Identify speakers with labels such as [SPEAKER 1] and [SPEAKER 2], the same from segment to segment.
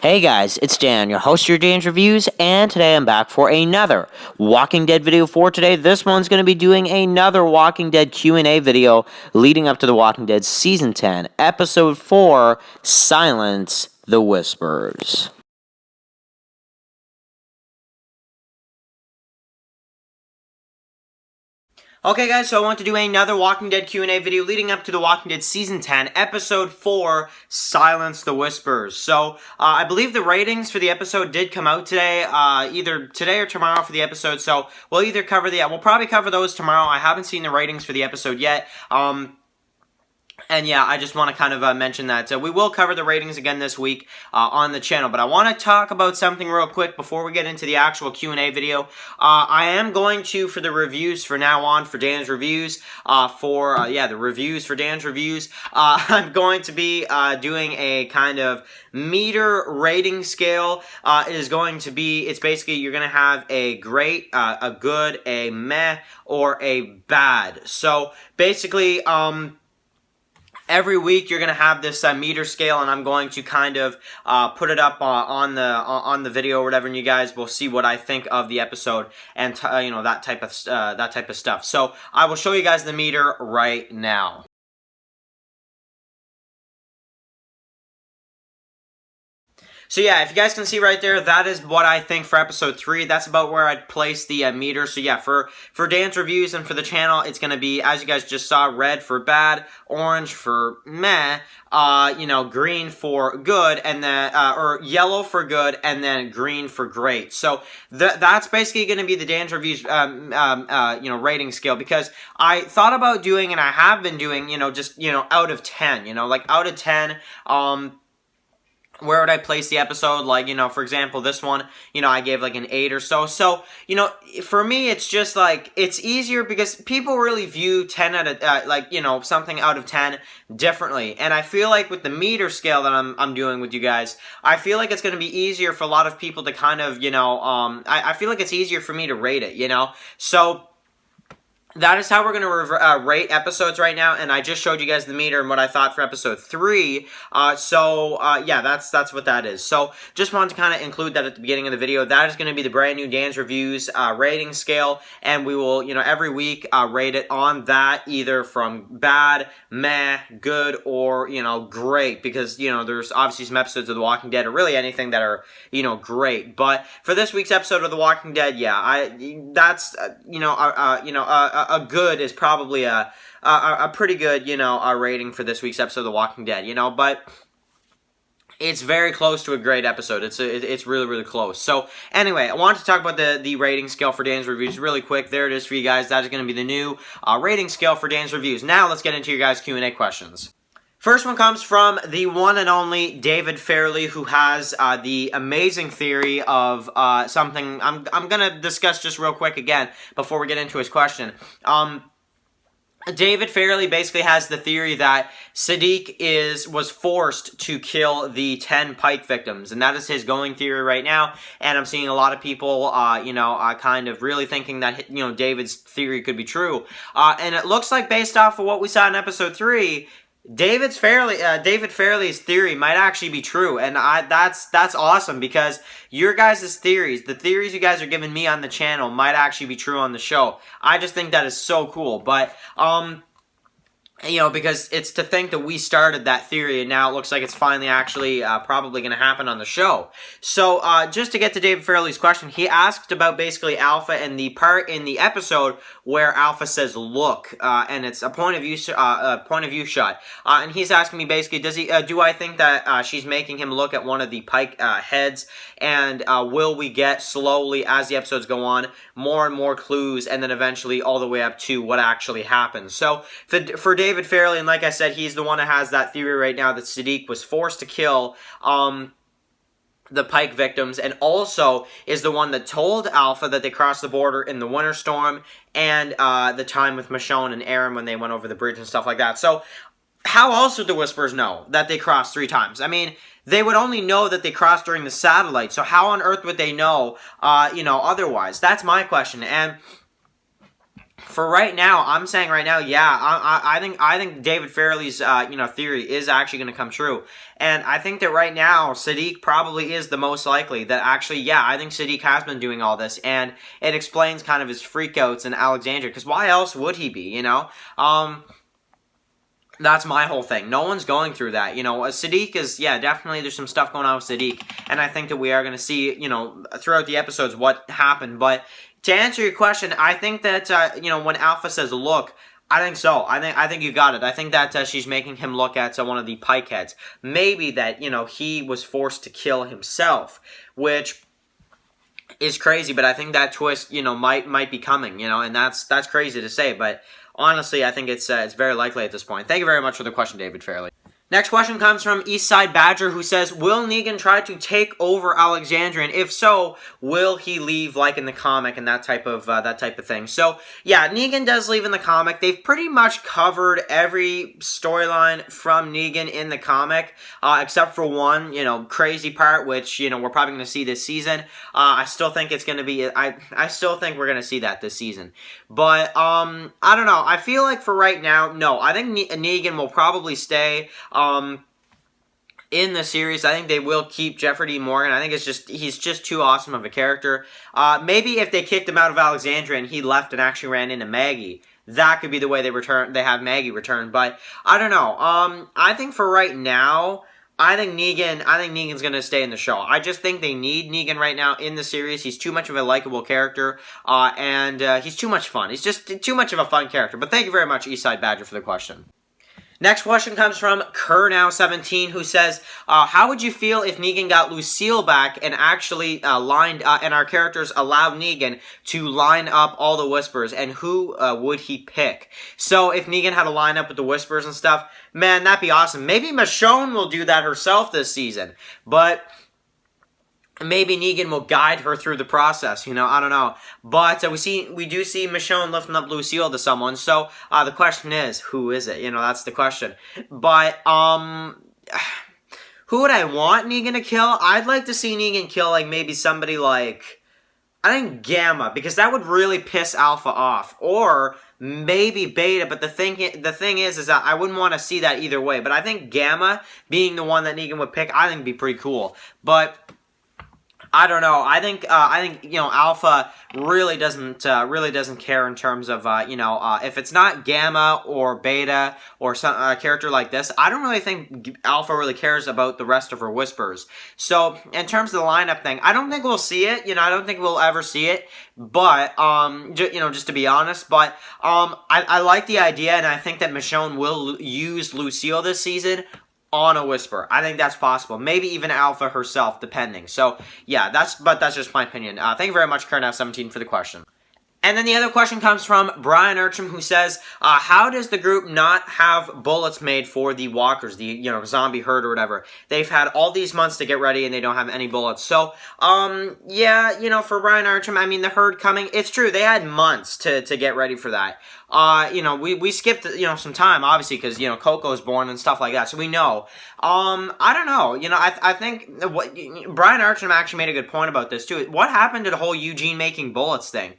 [SPEAKER 1] Hey guys, it's Dan, your host of your Dan's Reviews, and today I'm back for another Walking Dead video for today. This one's going to be doing another Walking Dead Q&A video leading up to The Walking Dead Season 10, Episode 4, Silence the Whispers. Okay guys, so I want to do another Walking Dead Q&A video leading up to The Walking Dead Season 10, Episode 4, Silence the Whispers. So, I believe the ratings for the episode did come out today, either today or tomorrow for the episode, so we'll probably cover those tomorrow. I haven't seen the ratings for the episode yet, and yeah, I just want to kind of mention that we will cover the ratings again this week on the channel. But I want to talk about something real quick before we get into the actual Q&A video. I am going to, for the reviews for now on, for Dan's Reviews, the reviews for Dan's Reviews, I'm going to be doing a kind of meter rating scale. It's basically, you're going to have a great, a good, a meh, or a bad. So, basically, every week you're going to have this meter scale, and I'm going to kind of put it up on the video or whatever, and you guys will see what I think of the episode and that type of stuff. So I will show you guys the meter right now. So yeah, if you guys can see right there, that is what I think for episode 3. That's about where I'd place the meter. So yeah, for Dan's Reviews and for the channel, it's going to be, as you guys just saw, red for bad, orange for meh, green for good, and then, or yellow for good, and then green for great. So that's basically going to be the Dan's Reviews, rating scale, because I thought about doing, and I have been doing, just, out of 10, like out of 10, where would I place the episode? Like, for example, this one, I gave like an 8 or so. So, for me, it's just like, it's easier because people really view 10 out of, something out of 10 differently. And I feel like with the meter scale that I'm doing with you guys, I feel like it's going to be easier for a lot of people to kind of, I feel like it's easier for me to rate it, So that is how we're going to rate episodes right now, and I just showed you guys the meter and what I thought for episode 3, yeah, that's what that is. So, just wanted to kind of include that at the beginning of the video. That is going to be the brand new Dan's Reviews rating scale, and we will, every week rate it on that, either from bad, meh, good, or, great, because, there's obviously some episodes of The Walking Dead, or really anything that are, great. But for this week's episode of The Walking Dead, yeah, that's, a good is probably a pretty good, rating for this week's episode of The Walking Dead, but it's very close to a great episode. It's really, really close. So, anyway, I wanted to talk about the rating scale for Dan's Reviews really quick. There it is for you guys. That is going to be the new rating scale for Dan's Reviews. Now, let's get into your guys' Q&A questions. First one comes from the one and only David Fairley, who has the amazing theory of something I'm going to discuss just real quick again before we get into his question. David Fairley basically has the theory that Siddiq was forced to kill the 10 Pike victims, and that is his going theory right now, and I'm seeing a lot of people, kind of really thinking that, David's theory could be true, and it looks like based off of what we saw in episode 3, David Fairley's theory might actually be true, and that's awesome, because your guys' theories, the theories you guys are giving me on the channel, might actually be true on the show. I just think that is so cool, but, because it's to think that we started that theory, and now it looks like it's finally actually probably going to happen on the show. So, just to get to David Fairley's question, he asked about basically Alpha and the part in the episode where Alpha says "look," and it's a point of view shot. And he's asking me basically, do I think that she's making him look at one of the Pike heads, and will we get slowly as the episodes go on more and more clues, and then eventually all the way up to what actually happens? So for David Fairley, and like I said, he's the one that has that theory right now that Siddiq was forced to kill the Pike victims, and also is the one that told Alpha that they crossed the border in the winter storm, and the time with Michonne and Aaron when they went over the bridge and stuff like that. So how else would the Whispers know that they crossed 3 times? I mean, they would only know that they crossed during the satellite, so how on earth would they know, otherwise? That's my question, and For right now, I'm saying right now, yeah, I think David Fairley's theory is actually going to come true, and I think that right now Sadiq probably is the most likely that actually, yeah, I think Sadiq has been doing all this, and it explains kind of his freakouts in Alexandria, because why else would he be, That's my whole thing. No one's going through that. Sadiq is, yeah, definitely there's some stuff going on with Sadiq, and I think that we are going to see, throughout the episodes what happened, but to answer your question, I think that, when Alpha says look, I think so. I think you got it. I think that she's making him look at one of the pike heads. Maybe that, he was forced to kill himself, which is crazy, but I think that twist, might be coming, and that's crazy to say, but honestly, I think it's very likely at this point. Thank you very much for the question, David Fairley. Next question comes from Eastside Badger, who says, will Negan try to take over Alexandria? And if so, will he leave like in the comic and that type of thing? So, yeah, Negan does leave in the comic. They've pretty much covered every storyline from Negan in the comic, except for one, crazy part, which, we're probably going to see this season. I still think it's going to be, I still think we're going to see that this season. But, I don't know. I feel like for right now, no. I think Negan will probably stay, in the series. I think they will keep Jeffrey D. Morgan. I think he's just too awesome of a character. Maybe if they kicked him out of Alexandria and he left and actually ran into Maggie, that could be the way they have Maggie return. But I don't know. I think for right now, I think Negan's going to stay in the show. I just think they need Negan right now in the series. He's too much of a likable character, and he's too much fun. He's just too much of a fun character. But thank you very much, Eastside Badger, for the question. Next question comes from Kernow17, who says, how would you feel if Negan got Lucille back and actually and our characters allowed Negan to line up all the Whispers, and who would he pick? So if Negan had a lineup with the Whispers and stuff, man, that'd be awesome. Maybe Michonne will do that herself this season, but maybe Negan will guide her through the process, I don't know. But we do see Michonne lifting up Lucille to someone, so the question is, who is it? That's the question. But, who would I want Negan to kill? I'd like to see Negan kill, maybe somebody I think Gamma, because that would really piss Alpha off. Or maybe Beta, but the thing is that I wouldn't want to see that either way. But I think Gamma being the one that Negan would pick, I think would be pretty cool. But I don't know. I think Alpha really doesn't care in terms of if it's not Gamma or Beta or some character like this. I don't really think Alpha really cares about the rest of her Whispers. So in terms of the lineup thing, I don't think we'll see it. I don't think we'll ever see it. But just to be honest, but I like the idea, and I think that Michonne will use Lucille this season on a Whisper. I think that's possible. Maybe even Alpha herself, depending. So, yeah, that's just my opinion. Thank you very much, Kernow17, for the question. And then the other question comes from Brian Urcham, who says, how does the group not have bullets made for the walkers, the, zombie herd or whatever? They've had all these months to get ready, and they don't have any bullets. So, yeah, for Brian Urcham, I mean, the herd coming, it's true, they had months to get ready for that. We skipped, some time, obviously, because, Coco's born and stuff like that, so we know. I don't know, I think Brian Urcham actually made a good point about this, too. What happened to the whole Eugene making bullets thing?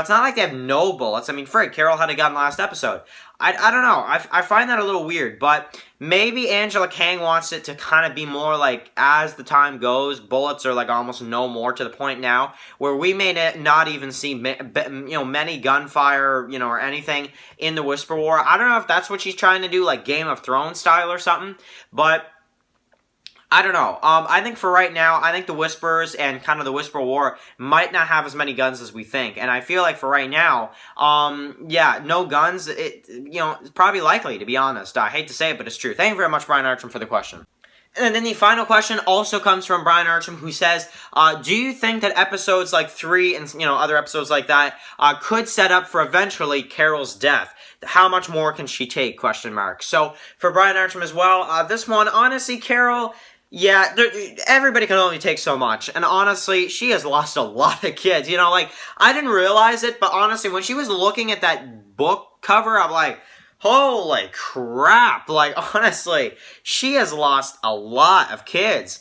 [SPEAKER 1] It's not like they have no bullets. I mean, frig, Carol had a gun last episode. I don't know. I find that a little weird, but maybe Angela Kang wants it to kind of be more like, as the time goes, bullets are almost no more, to the point now where we may not even see many gunfire, or anything in the Whisper War. I don't know if that's what she's trying to do, like Game of Thrones style or something, but I don't know. I think for right now, I think the Whispers and kind of the Whisper War might not have as many guns as we think. And I feel like for right now, yeah, no guns, it's probably likely, to be honest. I hate to say it, but it's true. Thank you very much, Brian Archam, for the question. And then the final question also comes from Brian Archam, who says, do you think that episodes like 3 and, other episodes like that could set up for eventually Carol's death? How much more can she take? ? So, for Brian Archam as well, this one, honestly, Carol, yeah, everybody can only take so much. And honestly, she has lost a lot of kids. I didn't realize it, but honestly, when she was looking at that book cover, I'm like, holy crap. Honestly, she has lost a lot of kids.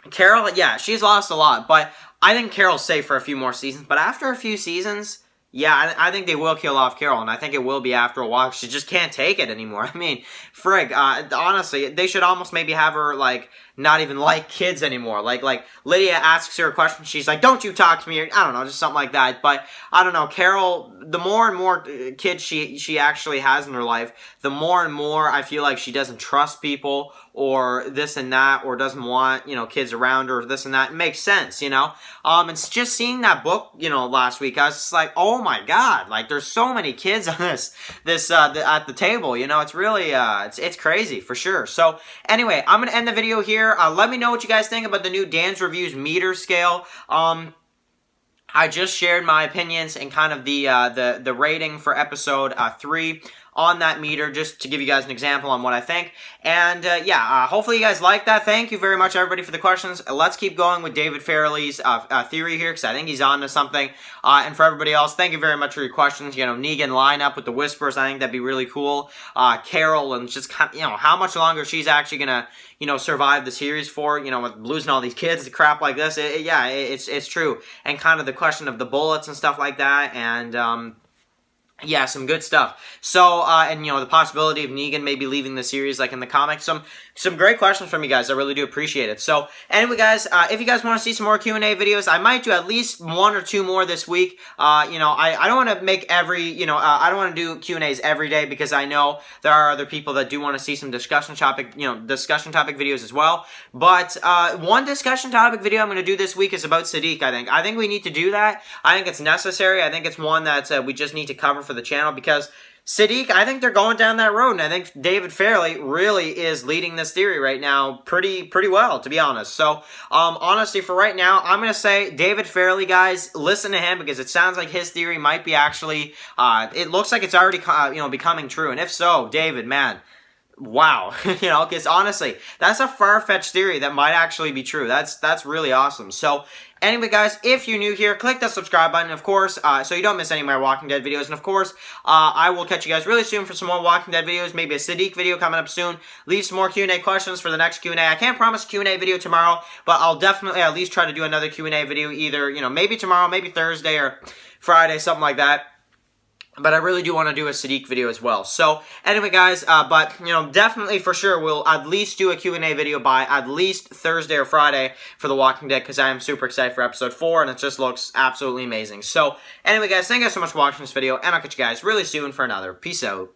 [SPEAKER 1] Carol, yeah, she's lost a lot, but I think Carol's safe for a few more seasons. But after a few seasons, Yeah, I think they will kill off Carol, and I think it will be after a while. She just can't take it anymore. I mean, frig, honestly, they should almost maybe have her, like, not even like kids anymore. Like Lydia asks her a question, she's like, don't you talk to me, or, I don't know, just something like that. But, I don't know, Carol, the more and more kids she actually has in her life, the more and more I feel like she doesn't trust people, or this and that, or doesn't want, you know, kids around her, or this and that. It makes sense, you know? And just seeing that book, you know, last week, I was just like, oh my god, like, there's so many kids on at the table, you know? It's really, it's crazy, for sure. So, anyway, I'm gonna end the video here. Let me know what you guys think about the new Dan's Reviews meter scale. I just shared my opinions and kind of the rating for episode 3 on that meter, just to give you guys an example on what I think. And yeah, hopefully you guys like that. Thank you very much, everybody, for the questions. Let's keep going with David Fairley's theory here, because I think he's on to something. And for everybody else, thank you very much for your questions. You know, Negan lineup with the Whispers, I think that'd be really cool. Carol, and just kind of, you know, how much longer she's actually gonna, you know, survive the series for, you know, with losing all these kids, the crap like this. Yeah, it's true. And kind of the question of the bullets and stuff like that, and yeah, some good stuff. So, and, you know, the possibility of Negan maybe leaving the series, like in the comics. Some great questions from you guys. I really do appreciate it. So, anyway, guys, if you guys want to see some more Q&A videos, I might do at least 1 or 2 more this week. You know, I don't want to make every, you know, I don't want to do Q&As every day, because I know there are other people that do want to see some discussion topic videos as well. But, one discussion topic video I'm going to do this week is about Sadiq, I think. I think we need to do that. I think it's necessary. I think it's one that we just need to cover for the channel, because Sadiq, I think they're going down that road, and I think David Fairley really is leading this theory right now pretty well, to be honest. So, honestly, for right now, I'm going to say David Fairley, guys, listen to him, because it sounds like his theory might be actually, it looks like it's already, you know, becoming true, and if so, David, man, wow, you know, because honestly, that's a far-fetched theory that might actually be true. That's really awesome. So, anyway, guys, if you're new here, click the subscribe button, of course, so you don't miss any of my Walking Dead videos. And, of course, I will catch you guys really soon for some more Walking Dead videos, maybe a Sadiq video coming up soon. Leave some more Q&A questions for the next Q&A. I can't promise a Q&A video tomorrow, but I'll definitely at least try to do another Q&A video either, you know, maybe tomorrow, maybe Thursday or Friday, something like that. But I really do want to do a Sadiq video as well. So, anyway, guys, but, you know, definitely for sure we'll at least do a Q&A video by at least Thursday or Friday for The Walking Dead, because I am super excited for episode 4, and it just looks absolutely amazing. So, anyway, guys, thank you guys so much for watching this video, and I'll catch you guys really soon for another. Peace out.